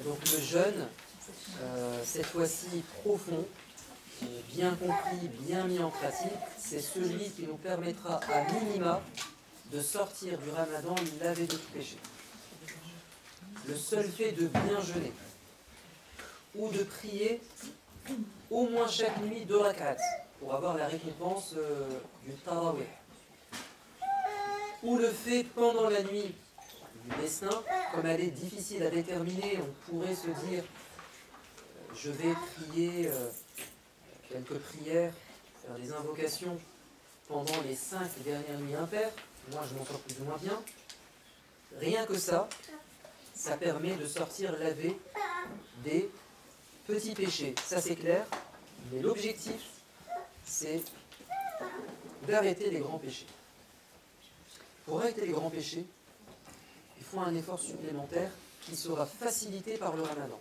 Donc le jeûne, cette fois-ci profond, bien compris, bien mis en pratique, c'est celui qui nous permettra à minima de sortir du ramadan lavé de tout péché. Le seul fait de bien jeûner ou de prier au moins chaque nuit 2 rak'at pour avoir la récompense du tarawih, ou le fait pendant la nuit du destin, comme elle est difficile à déterminer, on pourrait se dire je vais prier quelques prières, faire des invocations pendant les 5 dernières nuits impaires, moi je m'en sors plus ou moins bien. Rien que ça, ça permet de sortir lavé des petits péchés. Ça c'est clair, mais l'objectif c'est d'arrêter les grands péchés. Pour arrêter les grands péchés, il faut un effort supplémentaire qui sera facilité par le ramadan.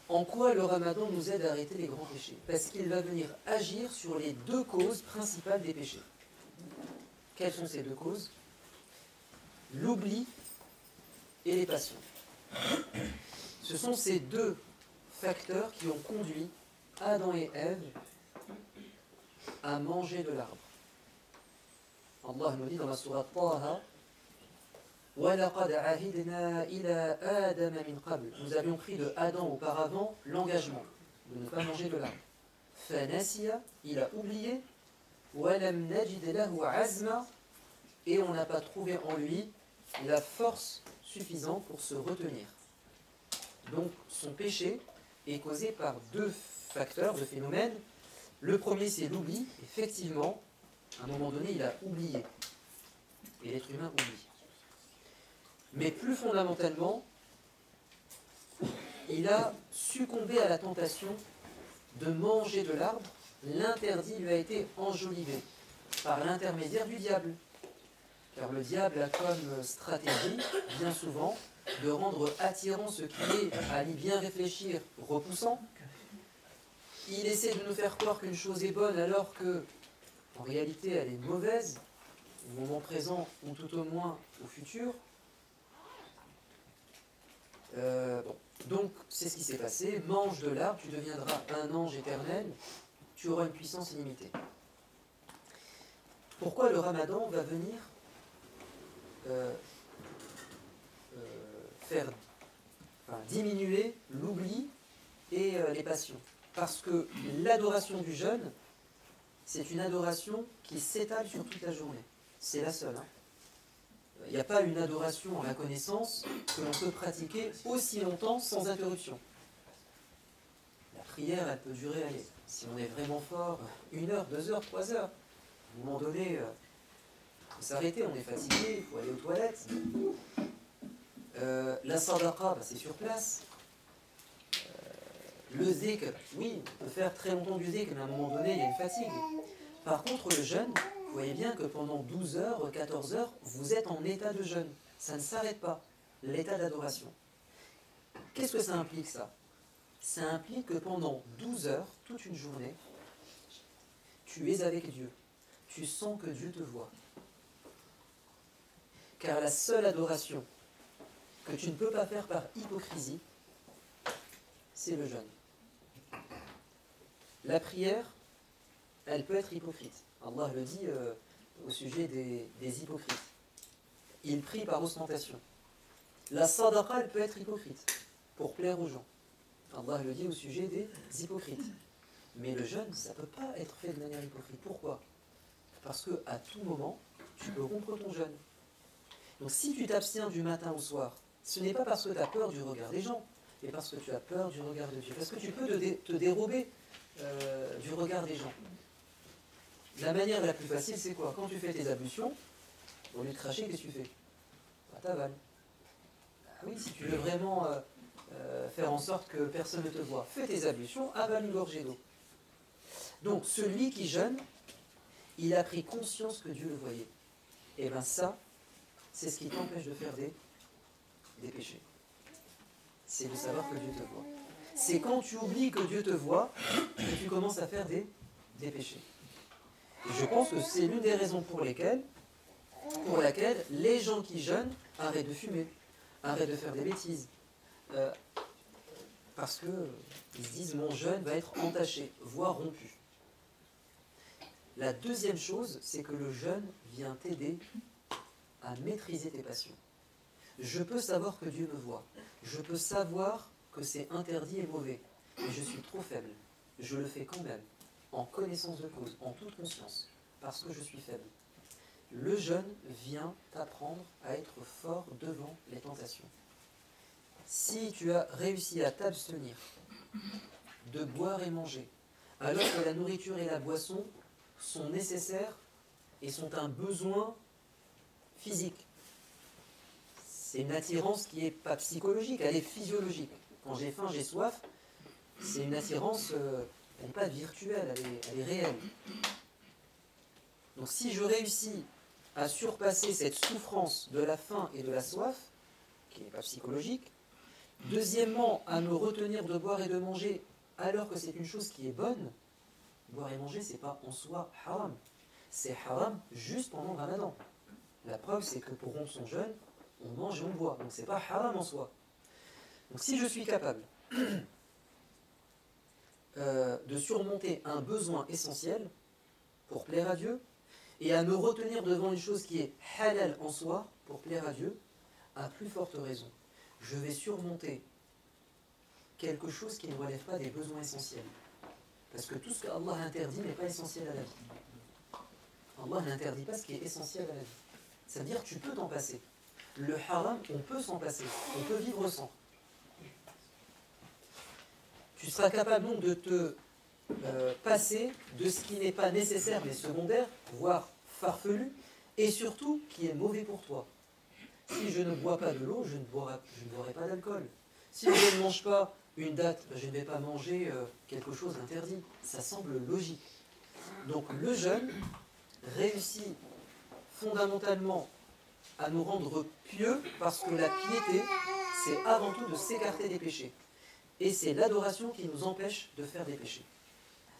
En quoi le ramadan nous aide à arrêter les grands péchés? Parce qu'il va venir agir sur les 2 causes principales des péchés. Quelles sont ces 2 causes? L'oubli et les passions. Ce sont ces 2 facteurs qui ont conduit Adam et Ève à manger de l'arbre. Allah nous dit dans la sourate Taha, وَلَقَدْ عَهِدْنَا إِلَىٰ آدَمَ مِنْ قَبْلِ. Nous avions pris de Adam auparavant l'engagement de ne pas manger de l'arbre. فَنَسِيَ, il a oublié, وَلَمْ نَجِدْ لَهُ عَزْمًا, et on n'a pas trouvé en lui la force suffisante pour se retenir. Donc son péché est causé par 2 facteurs, 2 phénomènes. Le premier c'est l'oubli. Effectivement, à un moment donné il a oublié. Et l'être humain oublie. Mais plus fondamentalement, il a succombé à la tentation de manger de l'arbre. L'interdit lui a été enjolivé par l'intermédiaire du diable. Car le diable a comme stratégie, bien souvent, de rendre attirant ce qui est, à y bien réfléchir, repoussant. Il essaie de nous faire croire qu'une chose est bonne alors que, en réalité, elle est mauvaise, au moment présent ou tout au moins au futur. Donc, c'est ce qui s'est passé. Mange de l'arbre, tu deviendras un ange éternel, tu auras une puissance illimitée. Pourquoi le ramadan va venir diminuer l'oubli et les passions? Parce que l'adoration du jeûne, c'est une adoration qui s'étale sur toute la journée. C'est la seule. Il n'y a pas une adoration à ma connaissance que l'on peut pratiquer aussi longtemps sans interruption. La prière, elle peut durer, allez, si on est vraiment fort, 1 heure, 2 heures, 3 heures. À un moment donné, il faut s'arrêter, on est fatigué, il faut aller aux toilettes. La sadaqa, c'est sur place. Le zikr, oui, on peut faire très longtemps du zikr, mais à un moment donné, il y a une fatigue. Par contre, le jeûne, vous voyez bien que pendant 12 heures, 14 heures, vous êtes en état de jeûne. Ça ne s'arrête pas, l'état d'adoration. Qu'est-ce que ça implique, ça? Ça implique que pendant 12 heures, toute une journée, tu es avec Dieu. Tu sens que Dieu te voit. Car la seule adoration que tu ne peux pas faire par hypocrisie, c'est le jeûne. La prière, elle peut être hypocrite. Allah le dit au sujet des hypocrites. Ils prient par ostentation. La sadaqa, elle peut être hypocrite, pour plaire aux gens. Allah le dit au sujet des hypocrites. Mais le jeûne, ça ne peut pas être fait de manière hypocrite. Pourquoi? Parce qu'à tout moment, tu peux rompre ton jeûne. Donc si tu t'abstiens du matin au soir, ce n'est pas parce que tu as peur du regard des gens, mais parce que tu as peur du regard de Dieu. Parce que tu peux te dérober du regard des gens. La manière la plus facile, c'est quoi? Quand tu fais tes ablutions, au lieu de cracher, qu'est-ce que tu fais? Bah, t'avales. Ah oui, si tu veux vraiment faire en sorte que personne ne te voie, fais tes ablutions, avale une gorgée d'eau. Donc, celui qui jeûne, il a pris conscience que Dieu le voyait. Et bien ça, c'est ce qui t'empêche de faire des péchés. C'est de savoir que Dieu te voit. C'est quand tu oublies que Dieu te voit que tu commences à faire des péchés. Et je pense que c'est l'une des raisons pour lesquelles pour laquelle les gens qui jeûnent arrêtent de fumer, arrêtent de faire des bêtises. Parce qu'ils se disent mon jeûne va être entaché, voire rompu. La deuxième chose, c'est que le jeûne vient t'aider à maîtriser tes passions. Je peux savoir que Dieu me voit. Je peux savoir que c'est interdit et mauvais. Mais je suis trop faible. Je le fais quand même, en connaissance de cause, en toute conscience, parce que je suis faible. Le jeûne vient t'apprendre à être fort devant les tentations. Si tu as réussi à t'abstenir de boire et manger, alors que la nourriture et la boisson sont nécessaires et sont un besoin physique. C'est une attirance qui n'est pas psychologique, elle est physiologique. Quand j'ai faim, j'ai soif, c'est une attirance, elle n'est pas virtuelle, elle est réelle. Donc si je réussis à surpasser cette souffrance de la faim et de la soif, qui n'est pas psychologique, deuxièmement, à me retenir de boire et de manger alors que c'est une chose qui est bonne, boire et manger, c'est pas en soi haram. C'est haram juste pendant le ramadan. La preuve, c'est que pour rompre son jeûne, on mange et on boit. Donc c'est pas haram en soi. Donc si je suis capable de surmonter un besoin essentiel pour plaire à Dieu, et à me retenir devant une chose qui est halal en soi pour plaire à Dieu, à plus forte raison, je vais surmonter quelque chose qui ne relève pas des besoins essentiels. Parce que tout ce qu'Allah interdit n'est pas essentiel à la vie. Allah n'interdit pas ce qui est essentiel à la vie. C'est-à-dire que tu peux t'en passer. Le haram, on peut s'en passer. On peut vivre sans. Tu seras capable donc de te passer de ce qui n'est pas nécessaire mais secondaire, voire farfelu, et surtout qui est mauvais pour toi. Si je ne bois pas de l'eau, je ne boirai pas d'alcool. Si je ne mange pas une date, je ne vais pas manger quelque chose d'interdit. Ça semble logique. Donc le jeûne réussit fondamentalement à nous rendre pieux parce que la piété, c'est avant tout de s'écarter des péchés. Et c'est l'adoration qui nous empêche de faire des péchés.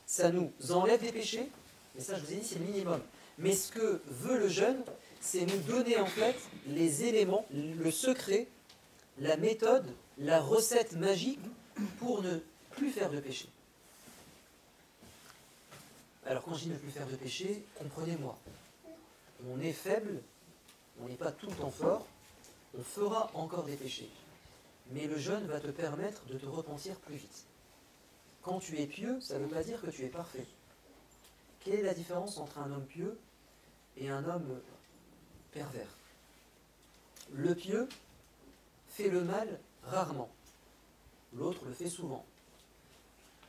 Ça nous enlève des péchés, mais ça je vous ai dit c'est le minimum. Mais ce que veut le jeûne, c'est nous donner en fait les éléments, le secret, la méthode, la recette magique pour ne plus faire de péché. Alors quand je dis ne plus faire de péché, comprenez-moi. On est faible, on n'est pas tout le temps fort, on fera encore des péchés. Mais le jeûne va te permettre de te repentir plus vite. Quand tu es pieux, ça ne veut pas dire que tu es parfait. Quelle est la différence entre un homme pieux et un homme pervers? Le pieux fait le mal rarement. L'autre le fait souvent.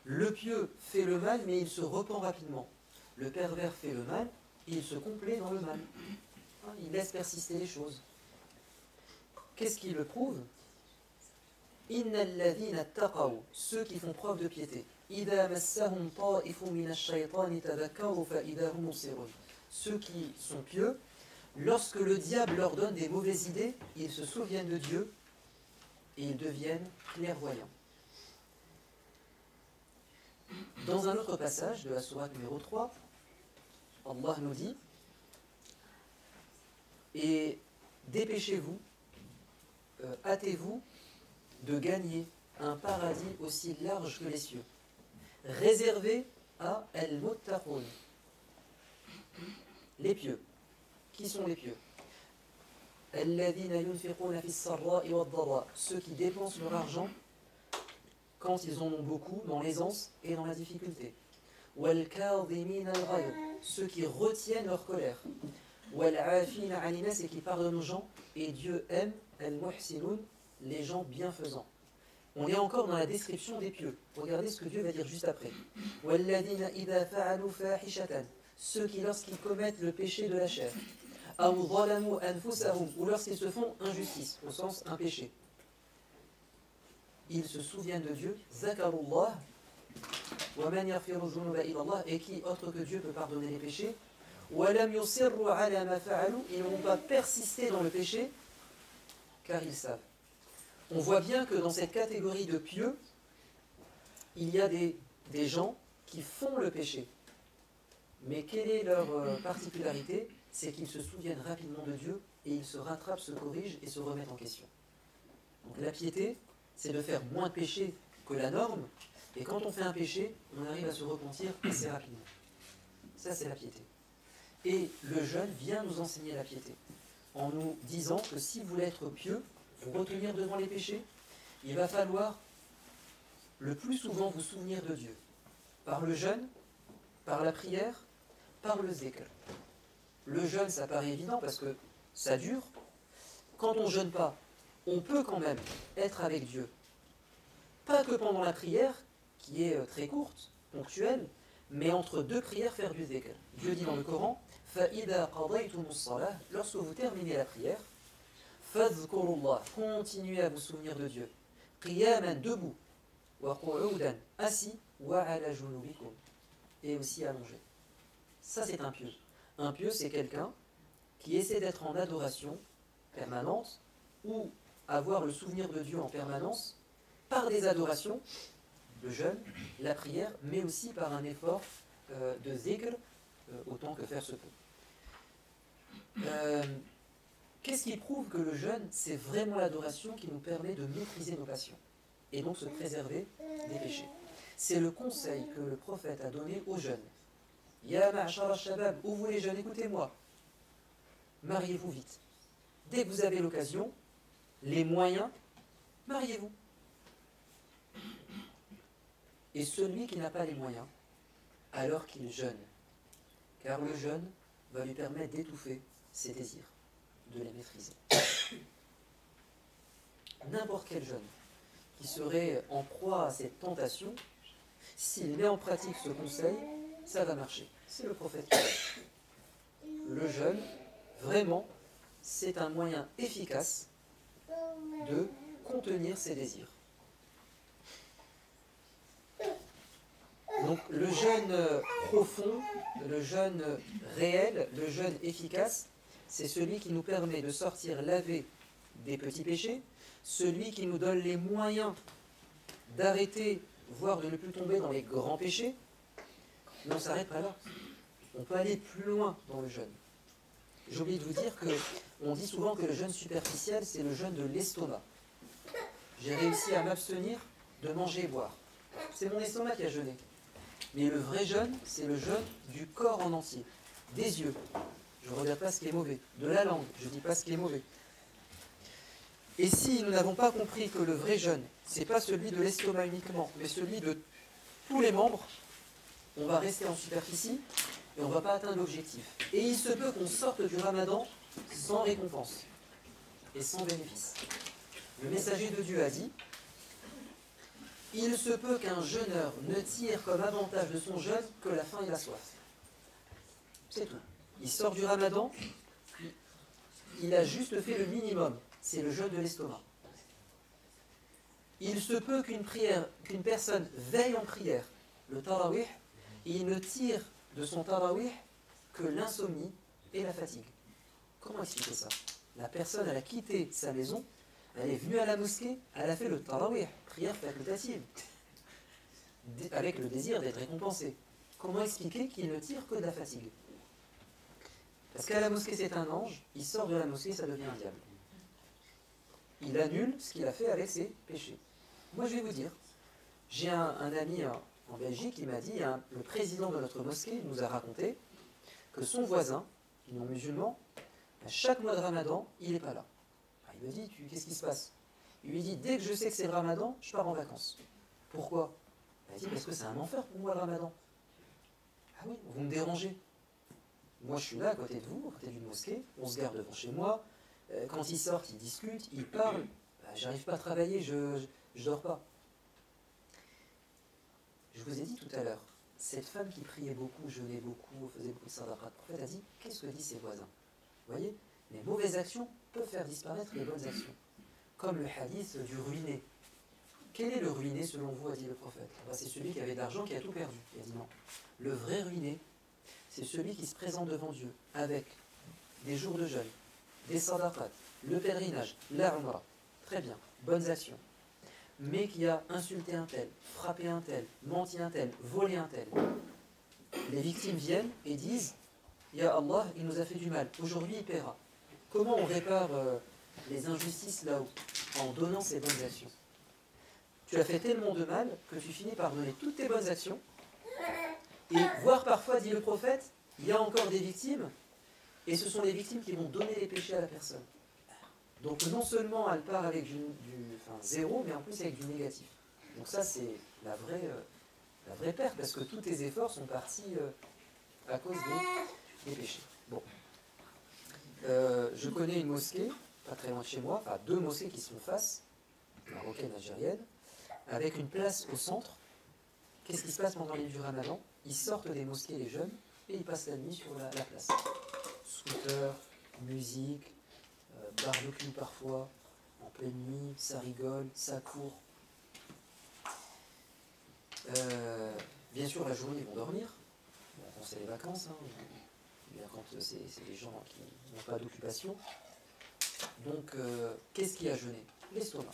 Le pieux fait le mal, mais il se repent rapidement. Le pervers fait le mal, il se complaît dans le mal. Il laisse persister les choses. Qu'est-ce qui le prouve? Innal ladhina taqaw, ceux qui font preuve de piété. Idha massahum ta'ifun minash shaytani tadhakkaru fa idha hum mubsirun. Ceux qui sont pieux, lorsque le diable leur donne des mauvaises idées, ils se souviennent de Dieu et ils deviennent clairvoyants. Dans un autre passage de la sourate numéro 3, Allah nous dit: et dépêchez-vous, hâtez-vous de gagner un paradis aussi large que les cieux, réservé à al-muttaqun, les pieux. Qui sont les pieux? Alladhina yunfiquna fis sarra'i wad-dharra, ceux qui dépensent leur argent quand ils en ont beaucoup, dans l'aisance et dans la difficulté. Wal-kadhimina al-ghayz, ceux qui retiennent leur colère. Wal-'afina 'anil nas, et qui pardonnent aux gens. Et Dieu aime al-muhsinun, les gens bienfaisants. On est encore dans la description des pieux. Regardez ce que Dieu va dire juste après. Walladhina idha fa'alu fahishatan, ceux qui lorsqu'ils commettent le péché de la chair, aw zalamu anfusahum, ou lorsqu'ils se font injustice, au sens un péché, ils se souviennent de Dieu, zakarullah, wa man yaghfiru dhunuba illa Allah, et qui autre que Dieu peut pardonner les péchés, wa lam yusirru ala ma fa'alu, ils ne vont pas persister dans le péché car ils savent. On voit bien que dans cette catégorie de pieux, il y a des gens qui font le péché. Mais quelle est leur particularité? c'est qu'ils se souviennent rapidement de Dieu et ils se rattrapent, se corrigent et se remettent en question. Donc la piété, c'est de faire moins de péchés que la norme, et quand on fait un péché, on arrive à se repentir assez rapidement. Ça, c'est la piété. Et le jeûne vient nous enseigner la piété, en nous disant que si vous voulez être pieux, vous retenir devant les péchés, il va falloir le plus souvent vous souvenir de Dieu, par le jeûne, par la prière, par le zikr. Le jeûne, ça paraît évident parce que ça dure. Quand on ne jeûne pas, on peut quand même être avec Dieu. Pas que pendant la prière, qui est très courte, ponctuelle, mais entre deux prières, faire du zikr. Dieu dit dans le Coran, فَإِذَا قَضَيْتُمُ الصَّلَاةَ, lorsque vous terminez la prière, فَاذْكُرُوا اللَّهَ, continuez à vous souvenir de Dieu. قِيَامًا, debout, وَقُعُودًا, assis, وَعَلَى جُنُوبِكُمْ, et aussi allongé. Ça, c'est un pieux. Un pieux, c'est quelqu'un qui essaie d'être en adoration permanente ou avoir le souvenir de Dieu en permanence par des adorations, le jeûne, la prière, mais aussi par un effort de zikr, autant que faire se peut. Qu'est-ce qui prouve que le jeûne, c'est vraiment l'adoration qui nous permet de maîtriser nos passions et donc se préserver des péchés? C'est le conseil que le prophète a donné aux jeunes. Ya ma'shara shabab, où vous les jeunes, écoutez-moi, mariez-vous vite. Dès que vous avez l'occasion, les moyens, mariez-vous. Et celui qui n'a pas les moyens, alors qu'il jeûne, car le jeûne va lui permettre d'étouffer ses désirs, de les maîtriser. N'importe quel jeune qui serait en proie à cette tentation, s'il met en pratique ce conseil, ça va marcher. C'est le prophète qui dit. Le jeûne, vraiment, c'est un moyen efficace de contenir ses désirs. Donc le jeûne profond, le jeûne réel, le jeûne efficace, c'est celui qui nous permet de sortir lavé des petits péchés, celui qui nous donne les moyens d'arrêter, voire de ne plus tomber dans les grands péchés. Mais on ne s'arrête pas là. On peut aller plus loin dans le jeûne. J'ai oublié de vous dire qu'on dit souvent que le jeûne superficiel, c'est le jeûne de l'estomac. J'ai réussi à m'abstenir de manger et boire. C'est mon estomac qui a jeûné. Mais le vrai jeûne, c'est le jeûne du corps en entier. Des yeux, je ne regarde pas ce qui est mauvais. De la langue, je ne dis pas ce qui est mauvais. Et si nous n'avons pas compris que le vrai jeûne, ce n'est pas celui de l'estomac uniquement, mais celui de tous les membres, on va rester en superficie et on ne va pas atteindre l'objectif. Et il se peut qu'on sorte du ramadan sans récompense et sans bénéfice. Le messager de Dieu a dit: il se peut qu'un jeûneur ne tire comme avantage de son jeûne que la faim et la soif. C'est tout. Il sort du ramadan, il a juste fait le minimum, c'est le jeûne de l'estomac. Il se peut qu'une personne veille en prière, le tarawih, et il ne tire de son tarawih que l'insomnie et la fatigue. Comment expliquer ça? La personne, elle a quitté sa maison, elle est venue à la mosquée, elle a fait le tarawih, prière facultative, avec le désir d'être récompensé. Comment expliquer qu'il ne tire que de la fatigue? Parce qu'à la mosquée c'est un ange, il sort de la mosquée, ça devient un diable. Il annule ce qu'il a fait avec ses péchés. Moi je vais vous dire, j'ai un ami en Belgique qui m'a dit, le président de notre mosquée nous a raconté que son voisin, non musulman, à chaque mois de ramadan, il n'est pas là. Il me dit, qu'est-ce qui se passe? Il lui dit, dès que je sais que c'est le ramadan, je pars en vacances. Pourquoi? Il dit, parce que c'est un enfer pour moi le ramadan. Ah oui, vous me dérangez. Moi je suis là à côté de vous, à côté d'une mosquée, on se garde devant chez moi, quand ils sortent, ils discutent, ils parlent, j'arrive pas à travailler, je dors pas. Je vous ai dit tout à l'heure, cette femme qui priait beaucoup, jeûnait beaucoup, faisait beaucoup de sadaqat, le prophète a dit, qu'est-ce que disent ses voisins? Vous voyez, les mauvaises actions peuvent faire disparaître les bonnes actions. Comme le hadith du ruiné. Quel est le ruiné selon vous, a dit le prophète? C'est celui qui avait de l'argent qui a tout perdu. Il a dit non. Le vrai ruiné, c'est celui qui se présente devant Dieu avec des jours de jeûne, des sadaqat, le pèlerinage, la umrah. Très bien, bonnes actions. Mais qui a insulté un tel, frappé un tel, menti un tel, volé un tel. Les victimes viennent et disent, Ya Allah, il nous a fait du mal, aujourd'hui il paiera. Comment on répare les injustices là-haut? En donnant ses bonnes actions. Tu as fait tellement de mal que tu finis par donner toutes tes bonnes actions, et voire parfois, dit le prophète, il y a encore des victimes, et ce sont les victimes qui vont donner les péchés à la personne. Donc non seulement elle part avec zéro, mais en plus avec du négatif. Donc ça c'est la vraie perte, parce que tous tes efforts sont partis à cause des péchés. Bon. Je connais une mosquée, pas très loin de chez moi, enfin 2 mosquées qui se font face, marocaine, algérienne, avec une place au centre. Qu'est-ce qui se passe pendant les du Ramadan? Ils sortent des mosquées, les jeunes, et ils passent la nuit sur la place. Scooter, musique, barbecue parfois, en pleine nuit, ça rigole, ça court. Bien sûr, la journée, ils vont dormir. Bon, quand c'est les vacances, bien quand c'est des gens qui n'ont pas d'occupation. Donc, qu'est-ce qui a jeûné? L'estomac.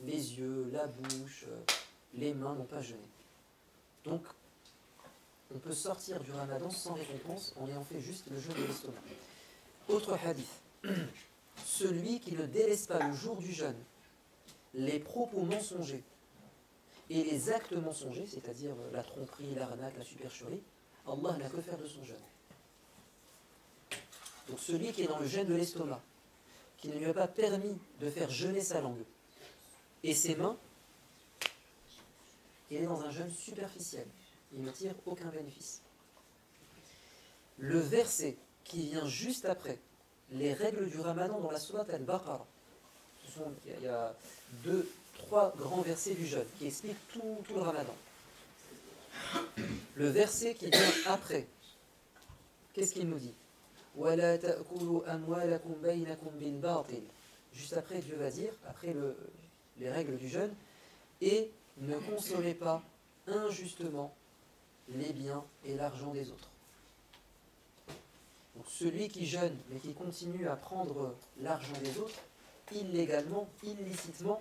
Les yeux, la bouche, les mains n'ont pas jeûné. Donc, on peut sortir du Ramadan sans récompense en ayant fait juste le jeûne de l'estomac. Autre hadith. Celui qui ne délaisse pas le jour du jeûne les propos mensongers et les actes mensongers, c'est-à-dire la tromperie, l'arnaque, la supercherie, Allah n'a que faire de son jeûne. Donc celui qui est dans le jeûne de l'estomac, qui ne lui a pas permis de faire jeûner sa langue et ses mains, il est dans un jeûne superficiel. Il ne tire aucun bénéfice. Le verset qui vient juste après les règles du Ramadan dans la sourate Al-Baqarah, il y a 3 grands versets du jeûne qui expliquent tout le Ramadan. Le verset qui vient après, qu'est-ce qu'il nous dit? وَلَا تَأْكُلُوا أَمْوَالَكُمْ بَيْنَكُمْ بِالْبَاطِلِ. Juste après, Dieu va dire, après les règles du jeûne, et ne consommez pas injustement les biens et l'argent des autres. Donc celui qui jeûne mais qui continue à prendre l'argent des autres, illégalement, illicitement,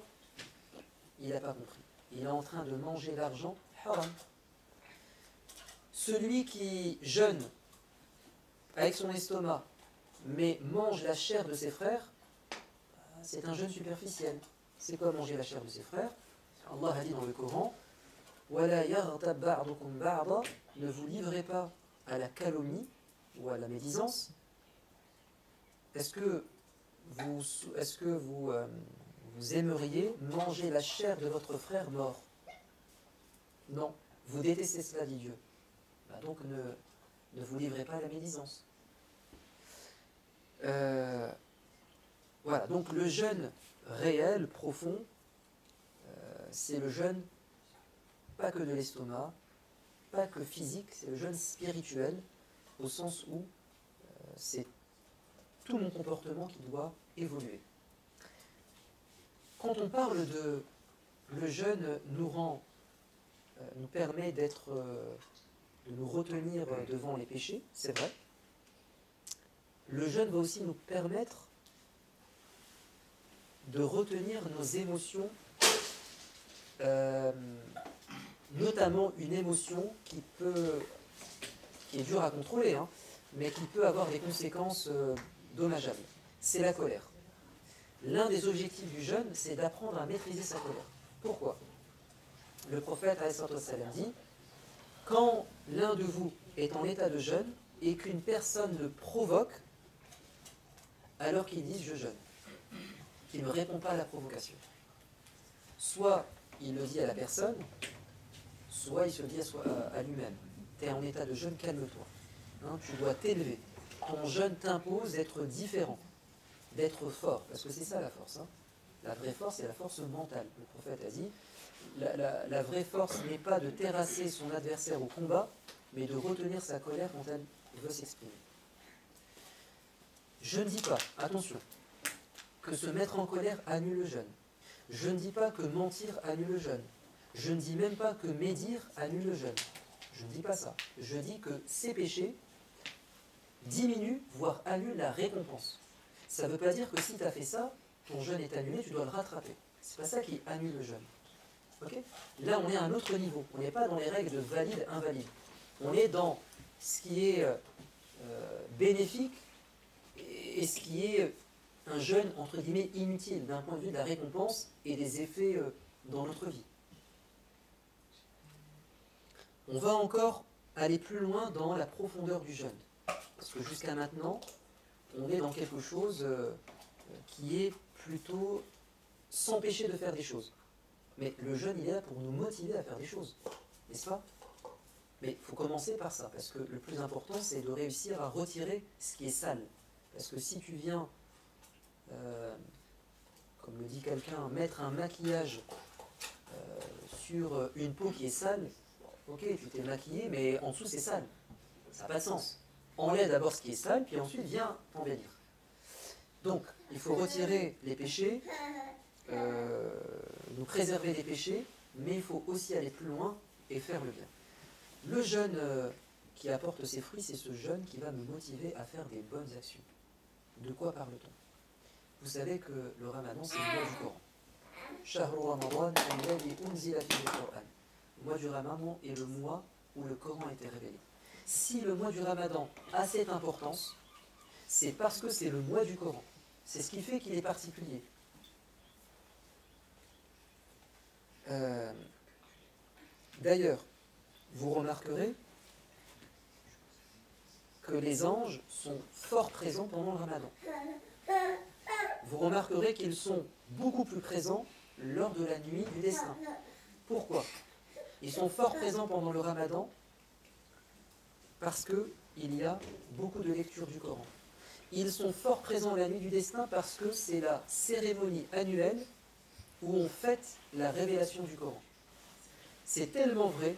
il n'a pas compris. Il est en train de manger l'argent haram. Celui qui jeûne avec son estomac mais mange la chair de ses frères, c'est un jeûne superficiel. C'est quoi manger la chair de ses frères? Allah a dit dans le Coran, وَلَا يَغْتَبْ بَعْضُكُمْ بَعْضًا. Ne vous livrez pas à la calomnie ou à la médisance. Est-ce que vous aimeriez manger la chair de votre frère mort? Non, vous détestez cela, dit Dieu. Donc ne vous livrez pas à la médisance. Voilà, donc le jeûne réel, profond, c'est le jeûne pas que de l'estomac, pas que physique, c'est le jeûne spirituel, au sens où c'est tout mon comportement qui doit évoluer. Quand on parle de le jeûne nous permet de nous retenir devant les péchés, c'est vrai. Le jeûne va aussi nous permettre de retenir nos émotions, notamment une émotion qui est dure à contrôler, mais qui peut avoir des conséquences dommageables. C'est la colère. L'un des objectifs du jeûne, c'est d'apprendre à maîtriser sa colère. Pourquoi? Le prophète dit, quand l'un de vous est en état de jeûne et qu'une personne le provoque, alors qu'il dise je jeûne, qu'il ne répond pas à la provocation. Soit il le dit à la personne, soit il se le dit à lui-même. Tu es en état de jeûne, calme-toi. Tu dois t'élever. Ton jeûne t'impose d'être différent, d'être fort, parce que c'est ça la force. La vraie force, c'est la force mentale. Le prophète a dit, la vraie force n'est pas de terrasser son adversaire au combat, mais de retenir sa colère quand elle veut s'exprimer. Je ne dis pas, attention, que se mettre en colère annule le jeûne. Je ne dis pas que mentir annule le jeûne. Je ne dis même pas que médire annule le jeûne. Je ne dis pas ça. Je dis que ces péchés diminuent, voire annulent la récompense. Ça ne veut pas dire que si tu as fait ça, ton jeûne est annulé, tu dois le rattraper. C'est pas ça qui annule le jeûne. Okay? Là, on est à un autre niveau. On n'est pas dans les règles de valide-invalide. On est dans ce qui est bénéfique et ce qui est un jeûne, entre guillemets, inutile d'un point de vue de la récompense et des effets dans notre vie. On va encore aller plus loin dans la profondeur du jeûne. Parce que jusqu'à maintenant, on est dans quelque chose qui est plutôt s'empêcher de faire des choses. Mais le jeûne, il est là pour nous motiver à faire des choses, n'est-ce pas? Mais il faut commencer par ça, parce que le plus important, c'est de réussir à retirer ce qui est sale. Parce que si tu viens, comme le dit quelqu'un, mettre un maquillage sur une peau qui est sale, ok, tu t'es maquillé, mais en dessous c'est sale. Ça n'a pas de sens. Enlève d'abord ce qui est sale, puis ensuite viens t'embellir. Donc, il faut retirer les péchés, nous préserver des péchés, mais il faut aussi aller plus loin et faire le bien. Le jeûne qui apporte ses fruits, c'est ce jeûne qui va nous motiver à faire des bonnes actions. De quoi parle-t-on? Vous savez que le Ramadan, c'est le mois du Coran. Shahru Ramadan alladhi unzila fihi al-Qur'an. Le mois du Ramadan est le mois où le Coran a été révélé. Si le mois du Ramadan a cette importance, c'est parce que c'est le mois du Coran. C'est ce qui fait qu'il est particulier. D'ailleurs, vous remarquerez que les anges sont fort présents pendant le Ramadan. Vous remarquerez qu'ils sont beaucoup plus présents lors de la nuit du destin. Pourquoi? Ils sont fort présents pendant le Ramadan parce qu'il y a beaucoup de lecture du Coran. Ils sont fort présents la nuit du destin parce que c'est la cérémonie annuelle où on fête la révélation du Coran. C'est tellement vrai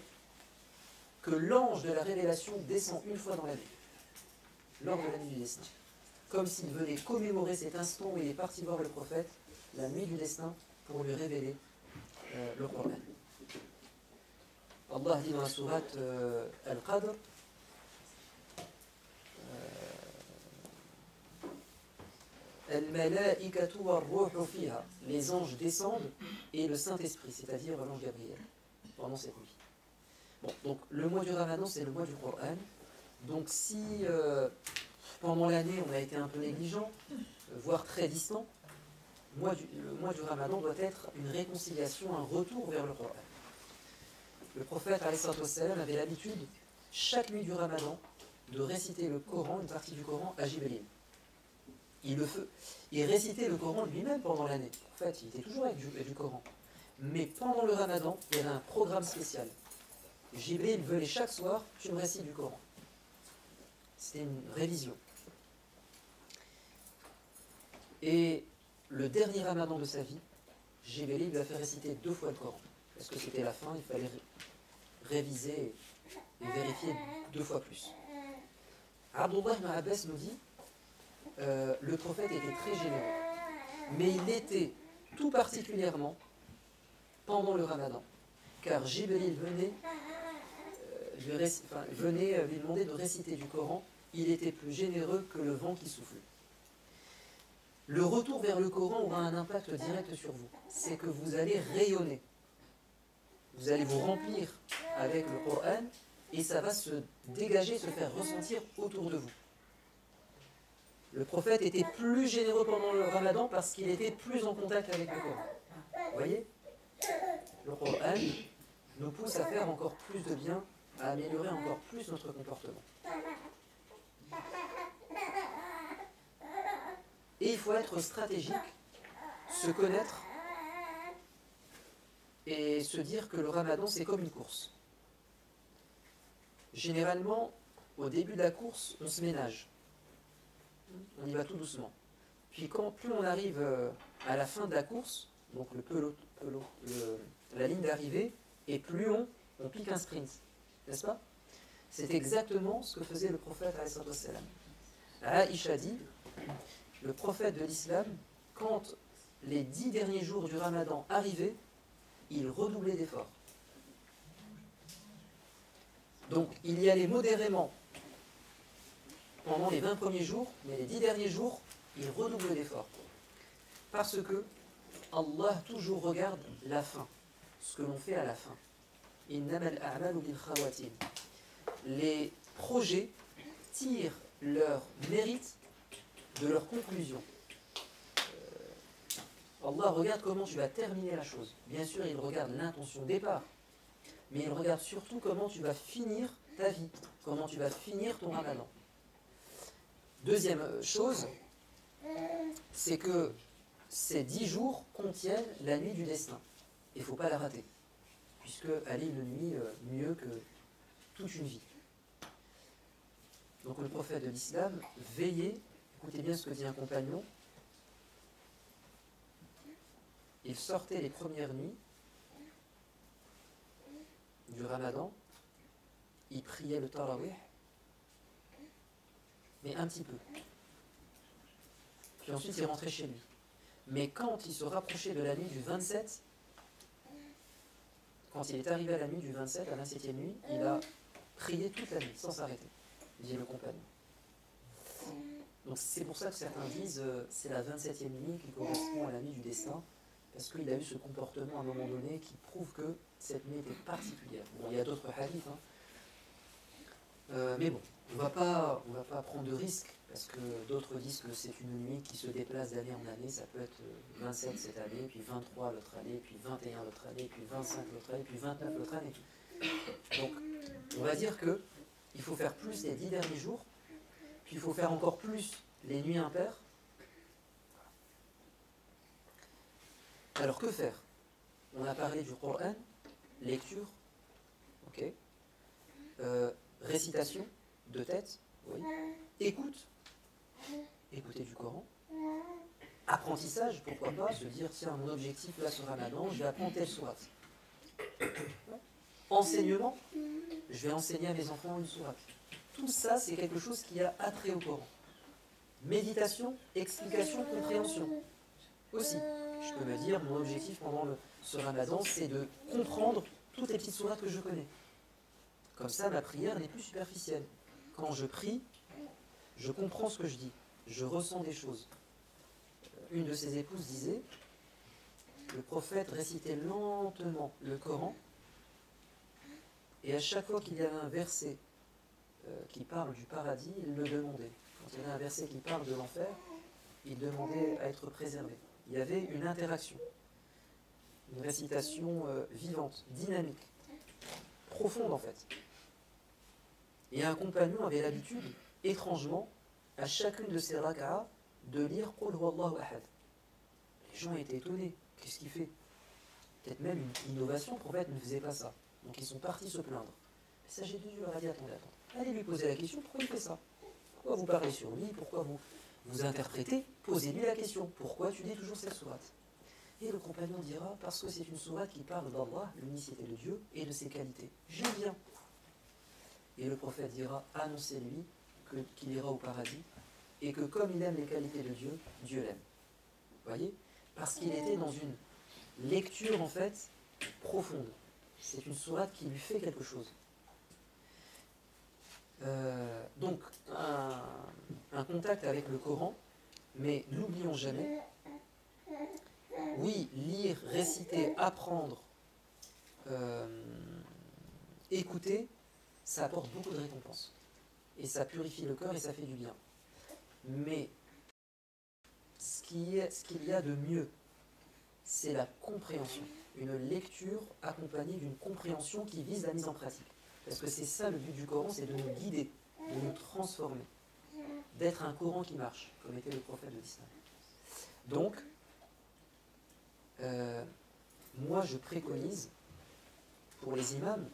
que l'ange de la révélation descend une fois dans la vie, lors de la nuit du destin. Comme s'il venait commémorer cet instant où il est parti voir le prophète, la nuit du destin, pour lui révéler le Coran. Allah dit dans la sourate Al-Qadr, Al-Malaikatu war-ruhu fiha, les anges descendent et le Saint-Esprit, c'est-à-dire l'ange Gabriel, pendant cette nuit. Bon, donc le mois du Ramadan, c'est le mois du Coran. Donc si pendant l'année on a été un peu négligent, voire très distant, le mois du Ramadan doit être une réconciliation, un retour vers le Coran. Le prophète alayhi salam avait l'habitude, chaque nuit du Ramadan, de réciter le Coran, une partie du Coran, à Jibril. Il récitait le Coran lui-même pendant l'année. En fait, il était toujours avec du Coran. Mais pendant le Ramadan, il y avait un programme spécial. Jibril venait chaque soir, tu me récites du Coran. C'était une révision. Et le dernier Ramadan de sa vie, Jibril lui a fait réciter 2 fois le Coran. Parce que c'était la fin, il fallait réviser et vérifier 2 fois plus. Abdullah ibn Abbas nous dit le prophète était très généreux, mais il l'était tout particulièrement pendant le Ramadan, car Jibril venait lui demander de réciter du Coran. Il était plus généreux que le vent qui souffle. Le retour vers le Coran aura un impact direct sur vous. C'est que vous allez rayonner. Vous allez vous remplir avec le Coran et ça va se dégager, se faire ressentir autour de vous. Le prophète était plus généreux pendant le Ramadan parce qu'il était plus en contact avec le Coran. Vous voyez? Le Coran nous pousse à faire encore plus de bien, à améliorer encore plus notre comportement. Et il faut être stratégique, se connaître et se dire que le Ramadan c'est comme une course. Généralement, au début de la course, on se ménage. On y va tout doucement. Puis plus on arrive à la fin de la course, donc la ligne d'arrivée, et plus on pique un sprint. N'est-ce pas? C'est exactement ce que faisait le prophète alayhi salam. Aïcha dit, le prophète de l'islam, quand les 10 derniers jours du Ramadan arrivaient, il redoublait d'efforts. Donc il y allait modérément pendant les 20 premiers jours, mais les 10 derniers jours, il redouble d'efforts. Parce que Allah toujours regarde la fin, ce que l'on fait à la fin. Les projets tirent leur mérite de leur conclusion. Allah regarde comment tu vas terminer la chose. Bien sûr, il regarde l'intention départ, mais il regarde surtout comment tu vas finir ta vie, comment tu vas finir ton ramadan. Deuxième chose, c'est que ces 10 jours contiennent la nuit du destin. Il ne faut pas la rater, puisqu'elle est une nuit mieux que toute une vie. Donc le prophète de l'islam veillait, écoutez bien ce que dit un compagnon, il sortait les premières nuits du ramadan, il priait le tarawih, mais un petit peu. Puis ensuite il rentrait chez lui. Mais quand il se rapprochait de la nuit du 27, quand il est arrivé à la nuit du 27, à la 7e nuit, il a prié toute la nuit, sans s'arrêter, dit le compagnon. Donc c'est pour ça que certains disent c'est la 27e nuit qui correspond à la nuit du destin, parce qu'il a eu ce comportement à un moment donné qui prouve que cette nuit était particulière. Bon, il y a d'autres hadiths, mais bon, on va pas prendre de risques, parce que d'autres disent que c'est une nuit qui se déplace d'année en année. Ça peut être 27 cette année, puis 23 l'autre année, puis 21 l'autre année, puis 25 l'autre année, puis 29 l'autre année. Donc on va dire que il faut faire plus les 10 derniers jours, puis il faut faire encore plus les nuits impaires. Alors que faire? On a parlé du Coran, lecture, ok, récitation de tête, oui, écoute, écouter du Coran, apprentissage, pourquoi pas, se dire tiens, mon objectif là ce Ramadan, je vais apprendre telle sourate. Enseignement, je vais enseigner à mes enfants une sourate. Tout ça, c'est quelque chose qui a attrait au Coran. Méditation, explication, compréhension. Aussi, je peux me dire, mon objectif pendant ce Ramadan, c'est de comprendre toutes les petites sourates que je connais. Comme ça, ma prière n'est plus superficielle. Quand je prie, je comprends ce que je dis. Je ressens des choses. Une de ses épouses disait, le prophète récitait lentement le Coran, et à chaque fois qu'il y avait un verset qui parle du paradis, il le demandait. Quand il y avait un verset qui parle de l'enfer, il demandait à être préservé. Il y avait une interaction, une récitation vivante, dynamique, profonde en fait. Et un compagnon avait l'habitude, étrangement, à chacune de ses rak'ahs, de lire Qul huwallahu ahad. Les gens étaient étonnés. Qu'est-ce qu'il fait? Peut-être même une innovation, le prophète ne faisait pas ça. Donc ils sont partis se plaindre. Le messager de Dieu leur a dit attendez. Allez lui poser la question, pourquoi il fait ça? Pourquoi vous parlez sur lui? Pourquoi vous interprétez? Posez-lui la question. Pourquoi tu dis toujours cette sourate? Et le compagnon dira parce que c'est une sourate qui parle d'Allah, l'unicité de Dieu et de ses qualités. J'aime bien. Et le prophète dira annoncez-lui qu'il ira au paradis et que comme il aime les qualités de Dieu, Dieu l'aime. Vous voyez? Parce qu'il était dans une lecture en fait profonde. C'est une sourate qui lui fait quelque chose. Donc un contact avec le Coran, mais n'oublions jamais, oui, lire, réciter, apprendre, écouter, ça apporte beaucoup de récompenses. Et ça purifie le cœur et ça fait du bien. Mais ce qu'il y a de mieux, c'est la compréhension. Une lecture accompagnée d'une compréhension qui vise la mise en pratique. Parce que c'est ça le but du Coran, c'est de nous guider, de nous transformer, d'être un Coran qui marche, comme était le prophète de l'islam. Donc, moi je préconise pour les imams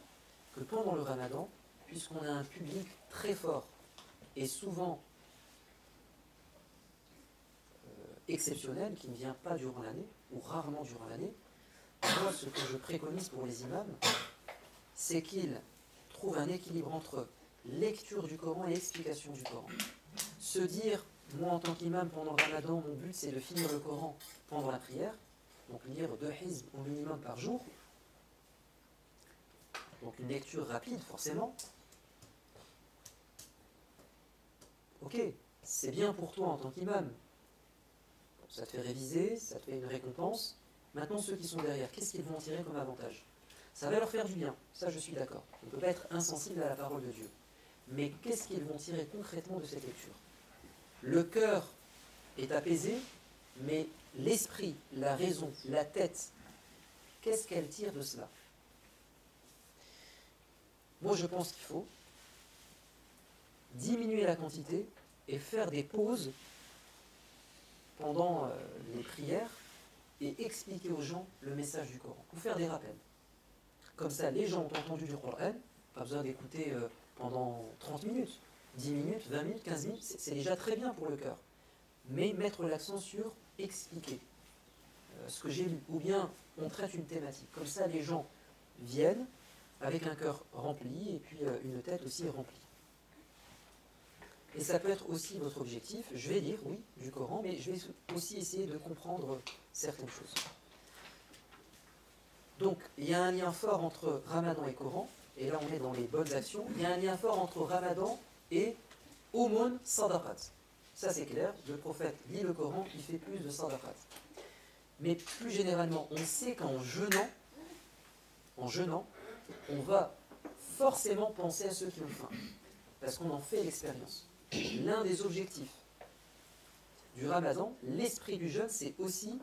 que pendant le Ramadan, puisqu'on a un public très fort et souvent exceptionnel, qui ne vient pas durant l'année, ou rarement durant l'année, moi ce que je préconise pour les imams, c'est qu'ils trouvent un équilibre entre lecture du Coran et explication du Coran. Se dire, moi en tant qu'imam pendant le Ramadan, mon but c'est de finir le Coran pendant la prière, donc lire 2 hizb au minimum par jour, donc une lecture rapide forcément. Ok, c'est bien pour toi en tant qu'imam, ça te fait réviser, ça te fait une récompense. Maintenant ceux qui sont derrière, qu'est-ce qu'ils vont en tirer comme avantage? Ça va leur faire du bien, ça je suis d'accord. On ne peut pas être insensible à la parole de Dieu. mais qu'est-ce qu'ils vont tirer concrètement de cette lecture? Le cœur est apaisé, mais l'esprit, la raison, la tête, qu'est-ce qu'elle tire de cela? Moi, je pense qu'il faut diminuer la quantité et faire des pauses pendant les prières et expliquer aux gens le message du Coran, ou faire des rappels. Comme ça, les gens ont entendu du Coran, pas besoin d'écouter pendant 30 minutes, 10 minutes, 20 minutes, 15 minutes, c'est déjà très bien pour le cœur. Mais mettre l'accent sur expliquer ce que j'ai lu, ou bien on traite une thématique. Comme ça, les gens viennent avec un cœur rempli et puis une tête aussi remplie. Et ça peut être aussi votre objectif, je vais lire, oui, du Coran, mais je vais aussi essayer de comprendre certaines choses. Donc, il y a un lien fort entre Ramadan et Coran, et là on est dans les bonnes actions. Il y a un lien fort entre Ramadan et aumône sadaqat. Ça c'est clair, le prophète lit le Coran, il fait plus de sadaqat. Mais plus généralement, on sait qu'en jeûnant, on va forcément penser à ceux qui ont faim, parce qu'on en fait l'expérience. L'un des objectifs du Ramadan, l'esprit du jeûne, c'est aussi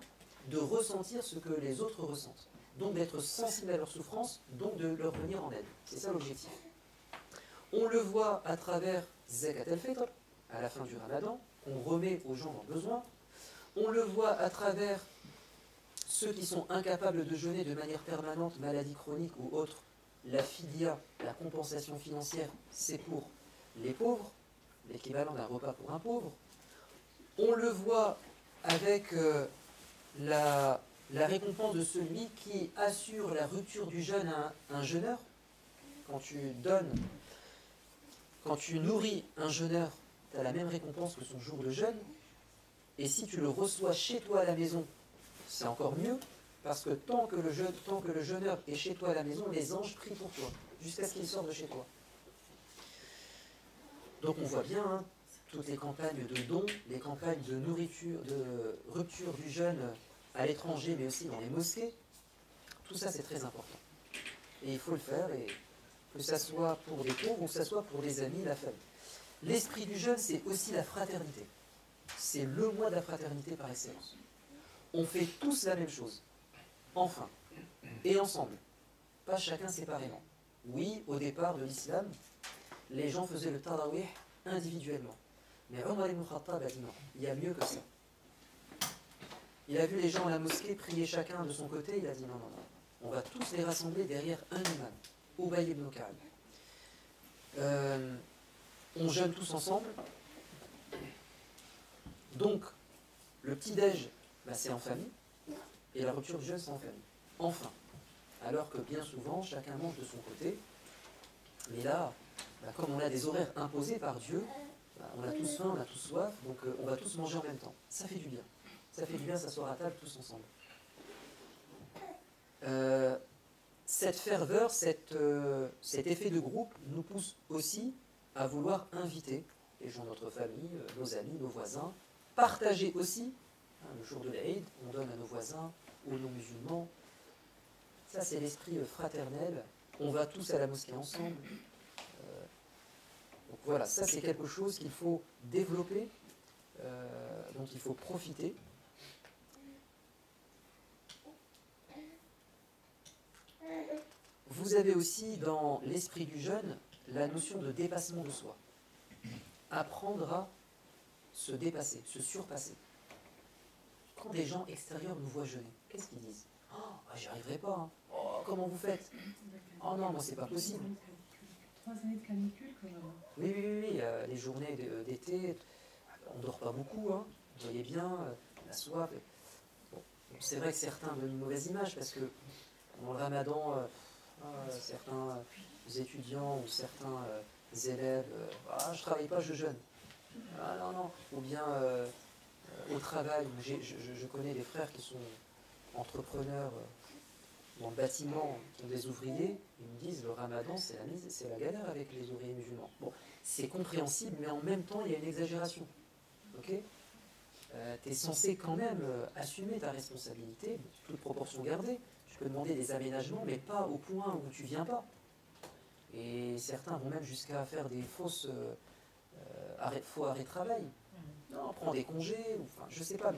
de ressentir ce que les autres ressentent. Donc d'être sensible à leur souffrance, donc de leur venir en aide. C'est ça l'objectif. On le voit à travers Zakat al-Fitr, à la fin du Ramadan, on remet aux gens dans le besoin. On le voit à travers ceux qui sont incapables de jeûner de manière permanente, maladie chronique ou autre. La fidia, la compensation financière, c'est pour les pauvres, l'équivalent d'un repas pour un pauvre. On le voit avec la récompense de celui qui assure la rupture du jeûne à un jeûneur. Quand tu donnes, quand tu nourris un jeûneur, tu as la même récompense que son jour de jeûne. Et si tu le reçois chez toi à la maison, c'est encore mieux, parce que tant que le jeûneur est chez toi à la maison, les anges prient pour toi, jusqu'à ce qu'il sorte de chez toi. Donc on voit bien, hein, toutes les campagnes de dons, les campagnes de nourriture, de rupture du jeûne à l'étranger, mais aussi dans les mosquées, tout ça c'est très important. Et il faut le faire, et que ça soit pour des pauvres ou que ça soit pour des amis, la famille. L'esprit du jeûne, c'est aussi la fraternité. C'est le mois de la fraternité par excellence. On fait tous la même chose, enfin, et ensemble, pas chacun séparément. Oui, au départ de l'islam, les gens faisaient le tarawih individuellement. Mais Omar ibn Khattab a dit non, il y a mieux que ça. Il a vu les gens à la mosquée prier chacun de son côté, il a dit non, non, non, on va tous les rassembler derrière un imam, Ubay ibn Ka'b. On jeûne tous ensemble. Donc, le petit-déj, c'est en famille, et la rupture du jeûne, c'est en famille. Enfin, alors que bien souvent, chacun mange de son côté, mais là, comme on a des horaires imposés par Dieu, on a tous faim, on a tous soif, donc on va tous manger en même temps. Ça fait du bien. Ça fait du bien s'asseoir à table tous ensemble. Cette ferveur, cet effet de groupe nous pousse aussi à vouloir inviter les gens de notre famille, nos amis, nos voisins, partager aussi, le jour de l'Aïd, on donne à nos voisins, aux non-musulmans. Ça, c'est l'esprit fraternel. On va tous à la mosquée ensemble. Donc voilà, ça c'est quelque chose qu'il faut développer, dont il faut profiter. Vous avez aussi dans l'esprit du jeûne la notion de dépassement de soi. Apprendre à se dépasser, se surpasser. Quand des gens extérieurs nous voient jeûner, qu'est-ce qu'ils disent? Oh, j'y arriverai pas. Hein. Oh, comment vous faites? Oh non, moi c'est pas possible. 3 années de canicule quand même. Oui, les journées d'été, on ne dort pas beaucoup, hein. Vous voyez bien, la soif. Bon, c'est vrai que certains donnent une mauvaise image parce que dans le ramadan, certains étudiants ou certains élèves, je ne travaille pas, je jeûne. Ah non. Ou bien au travail, je connais des frères qui sont entrepreneurs dans le bâtiment, qui ont des ouvriers, ils me disent le ramadan c'est la galère avec les ouvriers musulmans. Bon, c'est compréhensible, mais en même temps il y a une exagération. Ok, tu es censé quand même assumer ta responsabilité, toute proportion gardée. Tu peux demander des aménagements, mais pas au point où tu viens pas. Et certains vont même jusqu'à faire des faux arrêts de travail. Non, prend des congés, ou, enfin, je sais pas.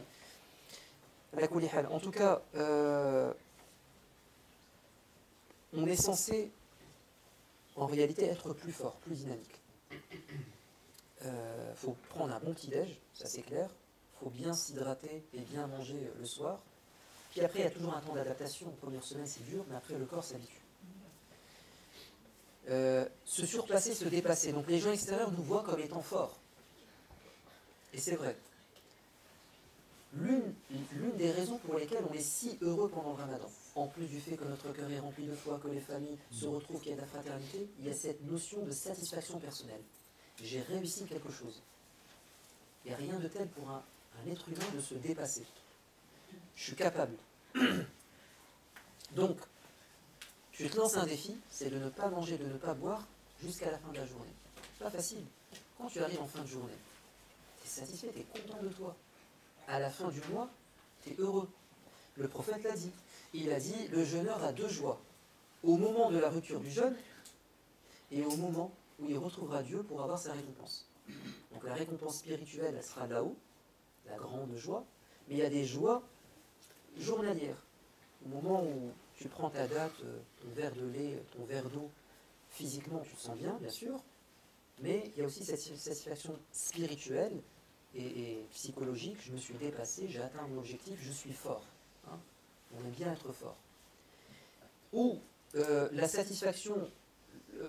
Mais en tout cas, on est censé, en réalité, être plus fort, plus dynamique. Faut prendre un bon petit-déj, ça c'est clair. Faut bien s'hydrater et bien manger le soir. Puis après, il y a toujours un temps d'adaptation. La première semaine, c'est dur, mais après, le corps s'habitue. Se surpasser, se dépasser. Donc les gens extérieurs nous voient comme étant forts. Et c'est vrai. L'une des raisons pour lesquelles on est si heureux pendant le Ramadan, en plus du fait que notre cœur est rempli de foi, que les familles se retrouvent, qu'il y a de la fraternité, il y a cette notion de satisfaction personnelle. J'ai réussi quelque chose. Il n'y a rien de tel pour un être humain de se dépasser. Je suis capable. Donc, tu te lances un défi, c'est de ne pas manger, de ne pas boire jusqu'à la fin de la journée. C'est pas facile. Quand tu arrives en fin de journée, tu es satisfait, tu es content de toi. À la fin du mois, tu es heureux. Le prophète l'a dit. Il a dit, le jeûneur a deux joies. Au moment de la rupture du jeûne et au moment où il retrouvera Dieu pour avoir sa récompense. Donc la récompense spirituelle, elle sera là-haut, la grande joie, mais il y a des joies journalières. Au moment où tu prends ta date, ton verre de lait, ton verre d'eau, physiquement tu te sens bien, bien sûr, mais il y a aussi cette satisfaction spirituelle et psychologique. Je me suis dépassé, j'ai atteint mon objectif, je suis fort. Hein. On aime bien être fort. Ou la satisfaction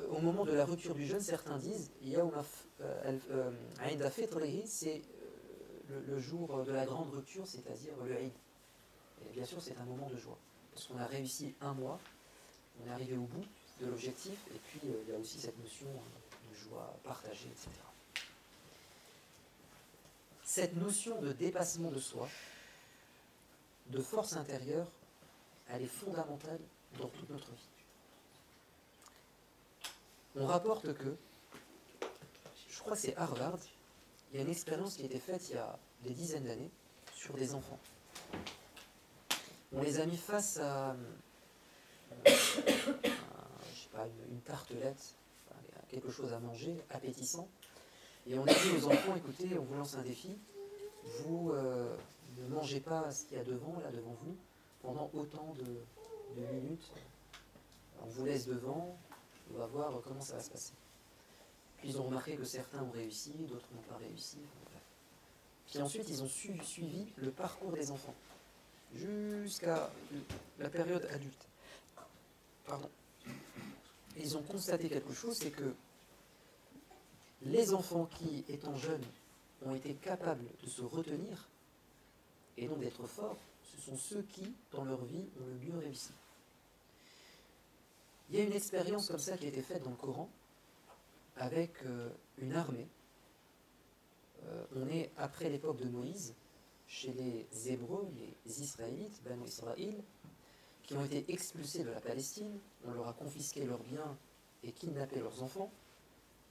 au moment de la rupture du jeûne, certains disent c'est le jour de la grande rupture, c'est-à-dire le Eid. Et bien sûr, c'est un moment de joie. Parce qu'on a réussi un mois, on est arrivé au bout de l'objectif, et puis il y a aussi cette notion de joie partagée, etc. Cette notion de dépassement de soi, de force intérieure, elle est fondamentale dans toute notre vie. On rapporte que, je crois que c'est Harvard, il y a une expérience qui a été faite il y a des dizaines d'années sur des enfants. On les a mis face à je sais pas, une tartelette, quelque chose à manger, appétissant. Et on a dit aux enfants, écoutez, on vous lance un défi, vous ne mangez pas ce qu'il y a devant vous, pendant autant de minutes. On vous laisse devant, on va voir comment ça va se passer. Puis ils ont remarqué que certains ont réussi, d'autres n'ont pas réussi. Puis ensuite, ils ont suivi le parcours des enfants, jusqu'à la période adulte. Pardon. Et ils ont constaté quelque chose, c'est que les enfants qui, étant jeunes, ont été capables de se retenir, et donc d'être forts, ce sont ceux qui, dans leur vie, ont le mieux réussi. Il y a une expérience comme ça qui a été faite dans le Coran, avec une armée. On est après l'époque de Moïse, chez les Hébreux, les Israélites, Banu Israël, qui ont été expulsés de la Palestine. On leur a confisqué leurs biens et kidnappé leurs enfants.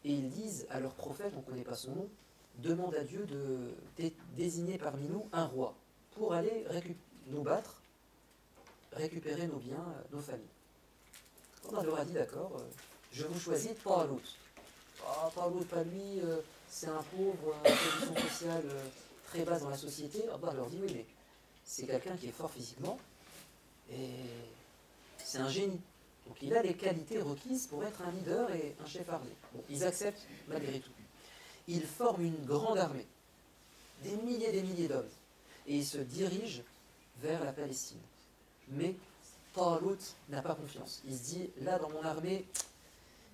Et ils disent à leur prophète, on ne connaît pas son nom, demande à Dieu de désigner parmi nous un roi pour aller nous battre, récupérer nos biens, nos familles. On leur a dit, d'accord, je vous choisis Talut. Ah, Talut, pas lui, c'est un pauvre, position sociale très basse dans la société. Ah, bah, on leur dit, oui, mais c'est quelqu'un qui est fort physiquement et c'est un génie. Donc il a les qualités requises pour être un leader et un chef armé. Bon, ils acceptent malgré tout. Ils forment une grande armée, des milliers d'hommes, et ils se dirigent vers la Palestine. Mais Talut n'a pas confiance. Il se dit, là dans mon armée,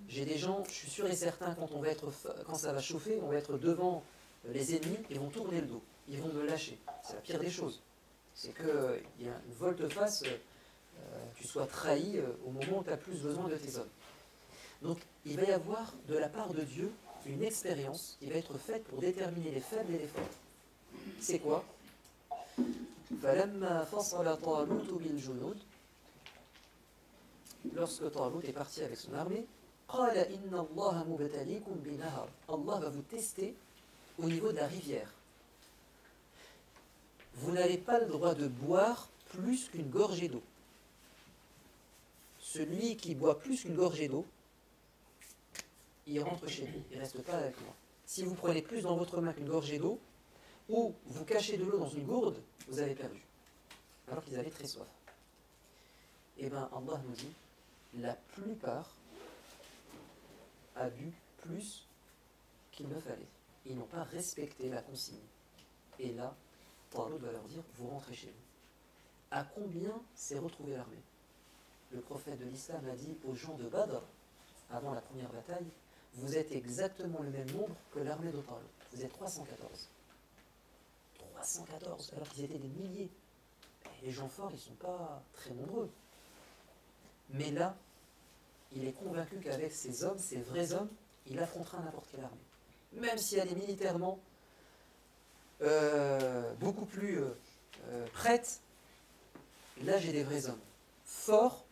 j'ai des gens, je suis sûr et certain, quand ça va chauffer, on va être devant les ennemis et vont tourner le dos. Ils vont me lâcher. C'est la pire des choses. C'est qu'il y a une volte-face, tu sois trahi au moment où tu as plus besoin de tes hommes. Donc il va y avoir de la part de Dieu une expérience qui va être faite pour déterminer les faibles et les forts. C'est quoi ? Lorsque Talut est parti avec son armée, Allah va vous tester au niveau de la rivière. Vous n'avez pas le droit de boire plus qu'une gorgée d'eau. Celui qui boit plus qu'une gorgée d'eau, il rentre chez lui, il ne reste pas avec moi. Si vous prenez plus dans votre main qu'une gorgée d'eau, ou vous cachez de l'eau dans une gourde, vous avez perdu. Alors qu'ils avaient très soif. Et bien Allah nous dit, la plupart a bu plus qu'il ne fallait. Ils n'ont pas respecté la consigne. Et là, Talut va leur dire, vous rentrez chez vous. À combien s'est retrouvée l'armée? Le prophète de l'islam a dit aux gens de Badr, avant la première bataille, vous êtes exactement le même nombre que l'armée de Talut. Vous êtes 314. 314, alors qu'ils étaient des milliers. Et les gens forts, ils ne sont pas très nombreux. Mais là, il est convaincu qu'avec ces hommes, ces vrais hommes, il affrontera n'importe quelle armée. Même si elle est militairement beaucoup plus prête, là j'ai des vrais hommes. Forts,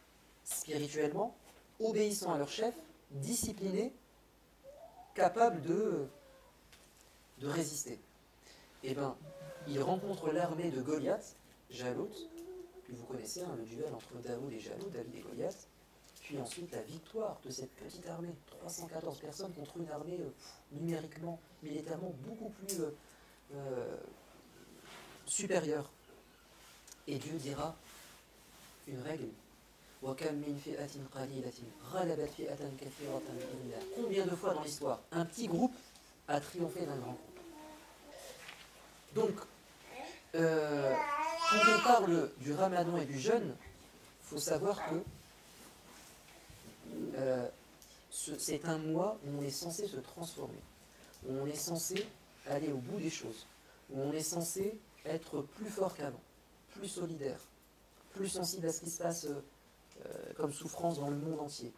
spirituellement, obéissant à leur chef, disciplinés, capables de résister. Et bien, il rencontre l'armée de Goliath, Jalout, que vous connaissez, hein, le duel entre Daoud et Jalout, David et Goliath, puis ensuite la victoire de cette petite armée, 314 personnes contre une armée numériquement, militairement beaucoup plus supérieure. Et Dieu dira une règle. Combien de fois dans l'histoire un petit groupe a triomphé d'un grand groupe? Donc, quand on parle du ramadan et du jeûne, il faut savoir que c'est un mois où on est censé se transformer, où on est censé aller au bout des choses, où on est censé être plus fort qu'avant, plus solidaire, plus sensible à ce qui se passe comme souffrance dans le monde entier,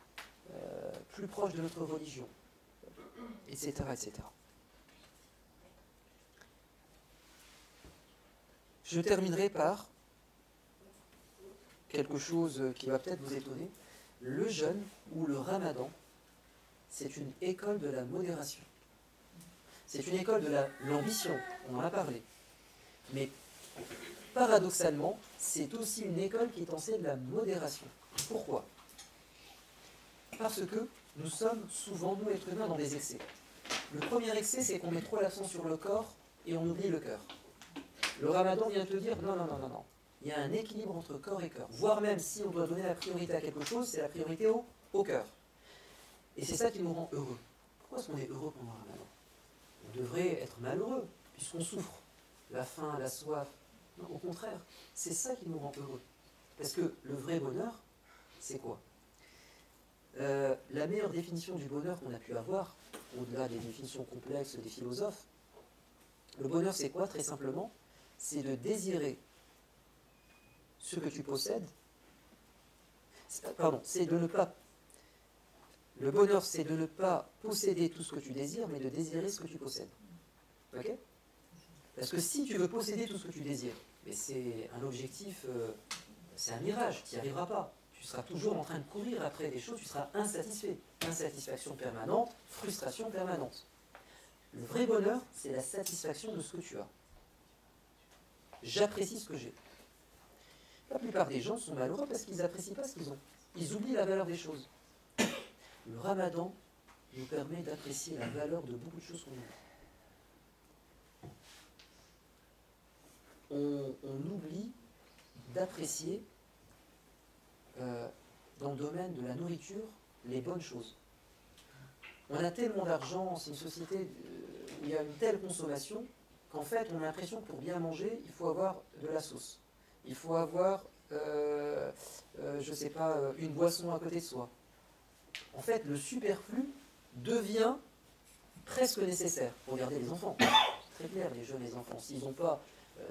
plus proche de notre religion, etc., etc. Je terminerai par quelque chose qui va peut-être vous étonner. Le jeûne ou le ramadan, c'est une école de la modération. C'est une école de l'ambition, on en a parlé. Mais paradoxalement, c'est aussi une école qui enseigne la modération. Pourquoi? Parce que nous sommes souvent, nous êtres humains, dans des excès. Le premier excès, c'est qu'on met trop l'accent sur le corps et on oublie le cœur. Le ramadan vient te dire non, non, non, non, non. Il y a un équilibre entre corps et cœur. Voire même si on doit donner la priorité à quelque chose, c'est la priorité au cœur. Et c'est ça qui nous rend heureux. Pourquoi est-ce qu'on est heureux pendant le ramadan? On devrait être malheureux, puisqu'on souffre. La faim, la soif. Non, au contraire, c'est ça qui nous rend heureux. Parce que le vrai bonheur, c'est quoi? La meilleure définition du bonheur qu'on a pu avoir, au-delà des définitions complexes des philosophes, le bonheur c'est quoi? Très simplement, c'est de désirer ce que tu possèdes. Pardon, c'est de ne pas. Le bonheur, c'est de ne pas posséder tout ce que tu désires, mais de désirer ce que tu possèdes. Ok? Parce que si tu veux posséder tout ce que tu désires, mais c'est un objectif, c'est un mirage, tu n'y arriveras pas. Tu seras toujours en train de courir après des choses, tu seras insatisfait. Insatisfaction permanente, frustration permanente. Le vrai bonheur, c'est la satisfaction de ce que tu as. J'apprécie ce que j'ai. La plupart des gens sont malheureux parce qu'ils n'apprécient pas ce qu'ils ont. Ils oublient la valeur des choses. Le ramadan nous permet d'apprécier la valeur de beaucoup de choses qu'on oublie. On oublie d'apprécier dans le domaine de la nourriture les bonnes choses. On a tellement d'argent, c'est une société où il y a une telle consommation qu'en fait on a l'impression que pour bien manger, il faut avoir de la sauce. Il faut avoir, je sais pas, une boisson à côté de soi. En fait, le superflu devient presque nécessaire pour garder les enfants. C'est très clair, les jeunes, les enfants, s'ils n'ont pas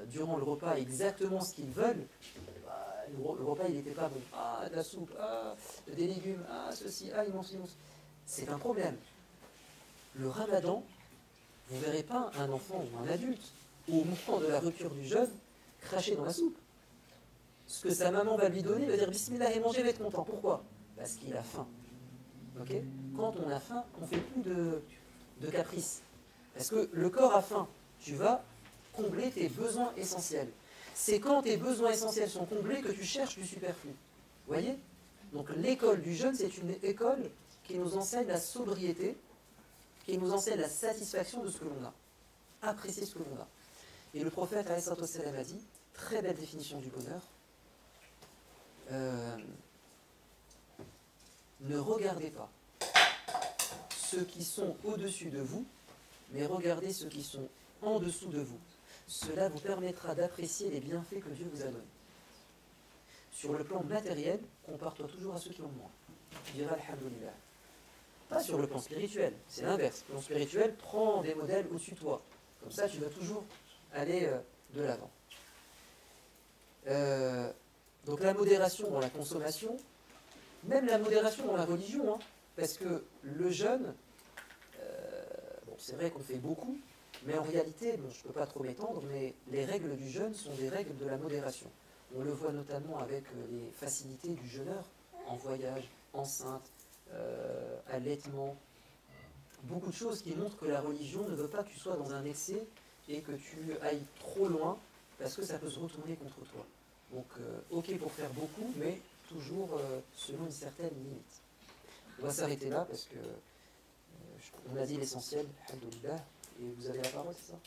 durant le repas exactement ce qu'ils veulent, bah, le repas il n'était pas bon. Ah, de la soupe, ah, des légumes, ah, ceci, ah, immense. C'est un problème. Le ramadan, vous ne verrez pas un enfant ou un adulte, au moment de la rupture du jeûne, cracher dans la soupe. Ce que sa maman va lui donner, il va dire Bismillah et manger, il va être content. Pourquoi? Parce qu'il a faim. Okay? Quand on a faim, on ne fait plus de caprices. Parce que le corps a faim. Tu vas combler tes besoins essentiels. C'est quand tes besoins essentiels sont comblés que tu cherches du superflu. Vous voyez? Donc l'école du jeûne, c'est une école qui nous enseigne la sobriété qui nous enseigne la satisfaction de ce que l'on a, apprécier ce que l'on a. Et le prophète alayhi salatu wassalam a dit, très belle définition du bonheur, ne regardez pas ceux qui sont au-dessus de vous, mais regardez ceux qui sont en dessous de vous. Cela vous permettra d'apprécier les bienfaits que Dieu vous a donnés. Sur le plan matériel, compare-toi toujours à ceux qui ont moins. Tu diras alhamdoulilah. Pas sur le plan spirituel, c'est l'inverse. Le plan spirituel, prends des modèles au-dessus de toi. Comme ça, tu vas toujours aller de l'avant. Donc la modération dans la consommation, même la modération dans la religion, hein, parce que le jeûne, bon, c'est vrai qu'on fait beaucoup, mais en réalité, bon, je ne peux pas trop m'étendre, mais les règles du jeûne sont des règles de la modération. On le voit notamment avec les facilités du jeûneur, en voyage, enceinte, allaitement, beaucoup de choses qui montrent que la religion ne veut pas que tu sois dans un excès et que tu ailles trop loin, parce que ça peut se retourner contre toi. Donc, ok pour faire beaucoup, mais toujours selon une certaine limite. On va s'arrêter là parce que on a dit l'essentiel, alhamdoulilah, et vous avez la parole, c'est ça ?